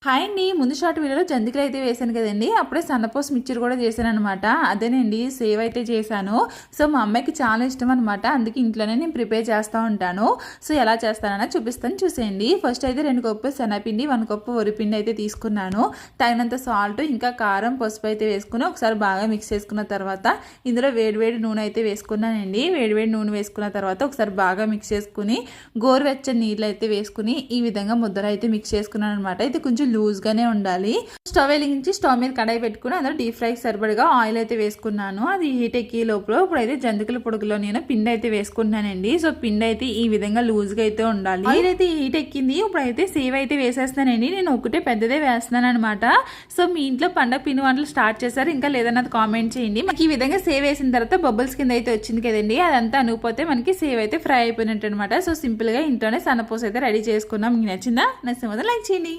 Hi అండి. ముందు short వీడియోలో జంతికలు అయితే వేసాను కదండి, అప్పుడే సన్నపోసు మిక్చర్ కూడా చేశాను అనమాట. అదేనండి సేవ్ అయితే చేశాను. సో మా అమ్మాయికి చాలా ఇష్టం అనమాట, అందుకే ఇంట్లోనే నేను ప్రిపేర్ చేస్తూ ఉంటాను. సో ఎలా చేస్తానని చూపిస్తాను, చూసేయండి. ఫస్ట్ అయితే 2 కప్పులు శనగపిండి, 1 కప్పు వరిపిండి అయితే తీసుకున్నాను. తగినంత సాల్ట్, ఇంకా కారం, పసుపు అయితే వేసుకుని ఒకసారి బాగా మిక్స్ చేసుకున్న తర్వాత ఇందులో వేడివేడి నూనె అయితే వేసుకున్నానండి. వేడివేడి నూనె వేసుకున్న తర్వాత ఒకసారి బాగా మిక్స్ చేసుకుని గోరువెచ్చని నీళ్ళు అయితే వేసుకుని ఈ విధంగా ముద్దలు అయితే మిక్స్ చేసుకున్నాను అనమాట. ఇది కొంచెం లూజ్గానే ఉండాలి. స్టవ్ వెలిగించి స్టవ్ మీద కడాయి పెట్టుకుని అందులో డీప్ ఫ్రైకి సరిపడగా ఆయిల్ అయితే వేసుకున్నాను. అది హీట్ ఎక్కి లోపల ఇప్పుడైతే జంతికల పొడుగులో నేను పిండి అయితే వేసుకుంటున్నానండి. సో పిండి అయితే ఈ విధంగా లూజ్గా అయితే ఉండాలి. ఆయిల్ అయితే హీట్ ఎక్కింది. ఇప్పుడైతే సేవ్ అయితే వేసేస్తానండి. నేను ఒకటే పెద్దదే వేస్తున్నాను అనమాట. సో మీ ఇంట్లో పండగ పిండి వంటలు స్టార్ట్ చేశారు ఇంకా లేదన్నది కామెంట్ చేయండి. మనకి ఈ విధంగా సేవ్ వేసిన తర్వాత బబుల్స్ కింద అయితే వచ్చింది కదండి, అదంతా అనుకోపోతే మనకి సేవ్ అయితే ఫ్రై అయిపోయినట్టు అనమాట. సో సింపుల్ గా ఇంట్లోనే సన్నపూస అయితే రెడీ చేసుకున్నాం. మీకు నచ్చిందా? నచ్చిన లైక్ చేయండి.